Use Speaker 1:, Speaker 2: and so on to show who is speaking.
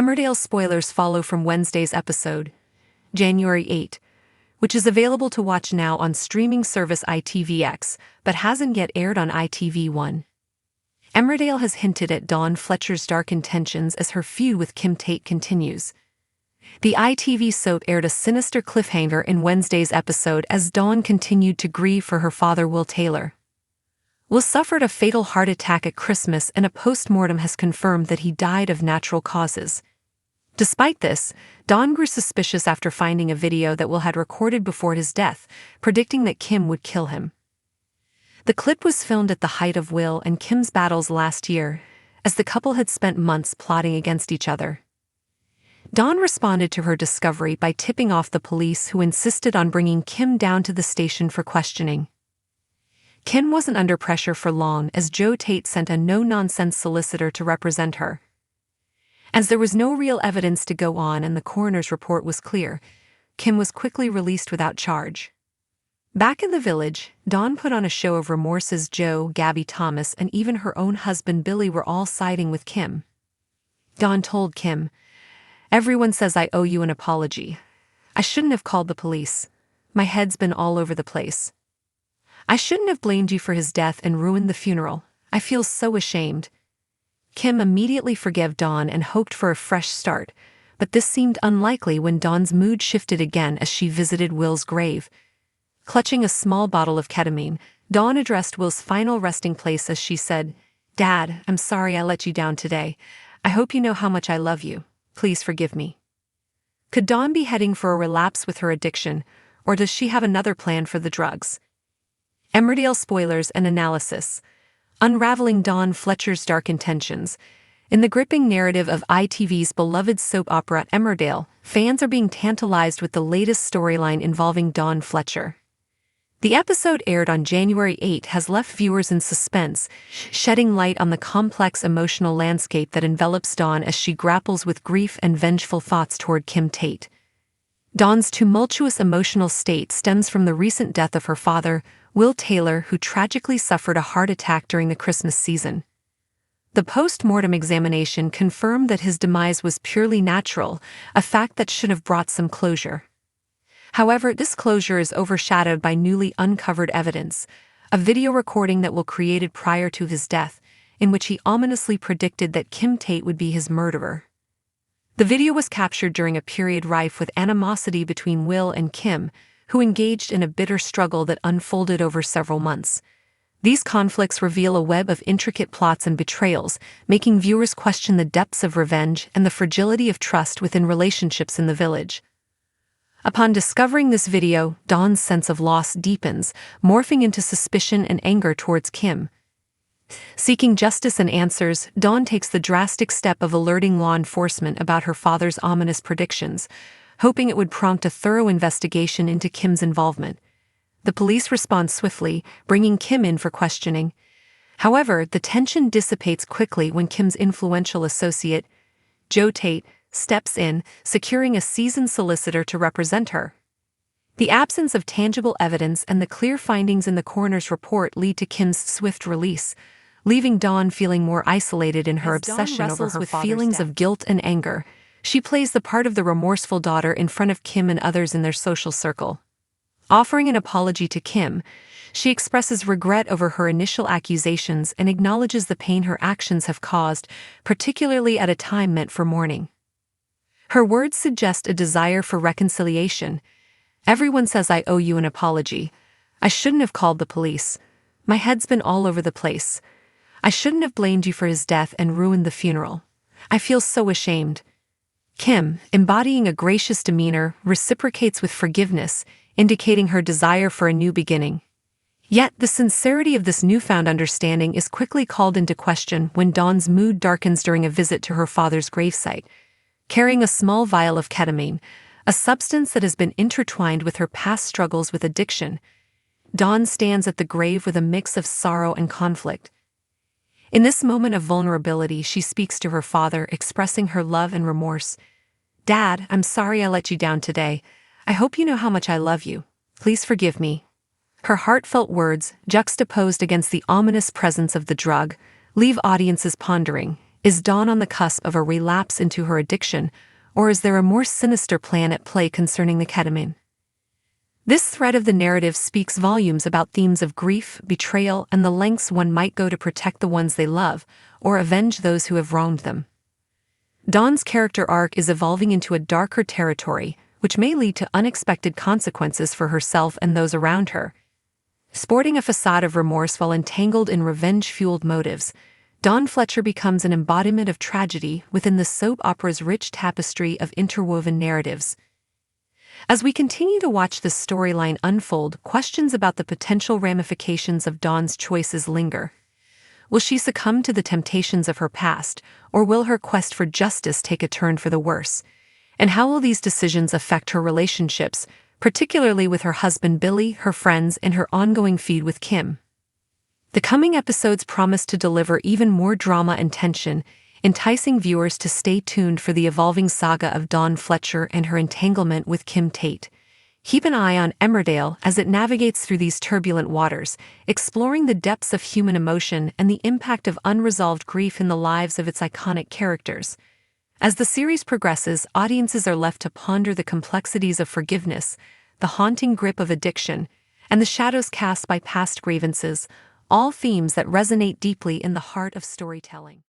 Speaker 1: Emmerdale spoilers follow from Wednesday's episode, January 8, which is available to watch now on streaming service ITVX, but hasn't yet aired on ITV1. Emmerdale has hinted at Dawn Fletcher's dark intentions as her feud with Kim Tate continues. The ITV soap aired a sinister cliffhanger in Wednesday's episode as Dawn continued to grieve for her father Will Taylor. Will suffered a fatal heart attack at Christmas, and a post-mortem has confirmed that he died of natural causes. Despite this, Dawn grew suspicious after finding a video that Will had recorded before his death, predicting that Kim would kill him. The clip was filmed at the height of Will and Kim's battles last year, as the couple had spent months plotting against each other. Dawn responded to her discovery by tipping off the police, who insisted on bringing Kim down to the station for questioning. Kim wasn't under pressure for long, as Joe Tate sent a no-nonsense solicitor to represent her. As there was no real evidence to go on and the coroner's report was clear, Kim was quickly released without charge. Back in the village, Dawn put on a show of remorse as Joe, Gabby Thomas, and even her own husband Billy were all siding with Kim. Dawn told Kim, "Everyone says I owe you an apology. I shouldn't have called the police. My head's been all over the place. I shouldn't have blamed you for his death and ruined the funeral. I feel so ashamed." Kim immediately forgave Dawn and hoped for a fresh start, but this seemed unlikely when Dawn's mood shifted again as she visited Will's grave. Clutching a small bottle of ketamine, Dawn addressed Will's final resting place as she said, "Dad, I'm sorry I let you down today. I hope you know how much I love you. Please forgive me." Could Dawn be heading for a relapse with her addiction, or does she have another plan for the drugs? Emmerdale spoilers and analysis. Unraveling Dawn Fletcher's dark intentions. In the gripping narrative of ITV's beloved soap opera Emmerdale, fans are being tantalized with the latest storyline involving Dawn Fletcher. The episode aired on January 8 has left viewers in suspense, shedding light on the complex emotional landscape that envelops Dawn as she grapples with grief and vengeful thoughts toward Kim Tate. Dawn's tumultuous emotional state stems from the recent death of her father, Will Taylor, who tragically suffered a heart attack during the Christmas season. The post-mortem examination confirmed that his demise was purely natural, a fact that should have brought some closure. However, this closure is overshadowed by newly uncovered evidence, a video recording that Will created prior to his death, in which he ominously predicted that Kim Tate would be his murderer. The video was captured during a period rife with animosity between Will and Kim, who engaged in a bitter struggle that unfolded over several months. These conflicts reveal a web of intricate plots and betrayals, making viewers question the depths of revenge and the fragility of trust within relationships in the village. Upon discovering this video, Dawn's sense of loss deepens, morphing into suspicion and anger towards Kim. Seeking justice and answers, Dawn takes the drastic step of alerting law enforcement about her father's ominous predictions, hoping it would prompt a thorough investigation into Kim's involvement. The police respond swiftly, bringing Kim in for questioning. However, the tension dissipates quickly when Kim's influential associate, Joe Tate, steps in, securing a seasoned solicitor to represent her. The absence of tangible evidence and the clear findings in the coroner's report lead to Kim's swift release, leaving Dawn feeling more isolated in her obsession over her feelings of guilt and anger. She plays the part of the remorseful daughter in front of Kim and others in their social circle. Offering an apology to Kim, she expresses regret over her initial accusations and acknowledges the pain her actions have caused, particularly at a time meant for mourning. Her words suggest a desire for reconciliation. "Everyone says I owe you an apology. I shouldn't have called the police. My head's been all over the place. I shouldn't have blamed you for his death and ruined the funeral. I feel so ashamed." Kim, embodying a gracious demeanor, reciprocates with forgiveness, indicating her desire for a new beginning. Yet, the sincerity of this newfound understanding is quickly called into question when Dawn's mood darkens during a visit to her father's gravesite. Carrying a small vial of ketamine, a substance that has been intertwined with her past struggles with addiction, Dawn stands at the grave with a mix of sorrow and conflict. In this moment of vulnerability, she speaks to her father, expressing her love and remorse. "Dad, I'm sorry I let you down today. I hope you know how much I love you. Please forgive me." Her heartfelt words, juxtaposed against the ominous presence of the drug, leave audiences pondering, Is Dawn on the cusp of a relapse into her addiction, or is there a more sinister plan at play concerning the ketamine? This thread of the narrative speaks volumes about themes of grief, betrayal, and the lengths one might go to protect the ones they love, or avenge those who have wronged them. Dawn's character arc is evolving into a darker territory, which may lead to unexpected consequences for herself and those around her. Sporting a facade of remorse while entangled in revenge-fueled motives, Dawn Fletcher becomes an embodiment of tragedy within the soap opera's rich tapestry of interwoven narratives. As we continue to watch this storyline unfold, questions about the potential ramifications of Dawn's choices linger. Will she succumb to the temptations of her past, or will her quest for justice take a turn for the worse? And how will these decisions affect her relationships, particularly with her husband Billy, her friends, and her ongoing feud with Kim? The coming episodes promise to deliver even more drama and tension, enticing viewers to stay tuned for the evolving saga of Dawn Fletcher and her entanglement with Kim Tate. Keep an eye on Emmerdale as it navigates through these turbulent waters, exploring the depths of human emotion and the impact of unresolved grief in the lives of its iconic characters. As the series progresses, audiences are left to ponder the complexities of forgiveness, the haunting grip of addiction, and the shadows cast by past grievances, all themes that resonate deeply in the heart of storytelling.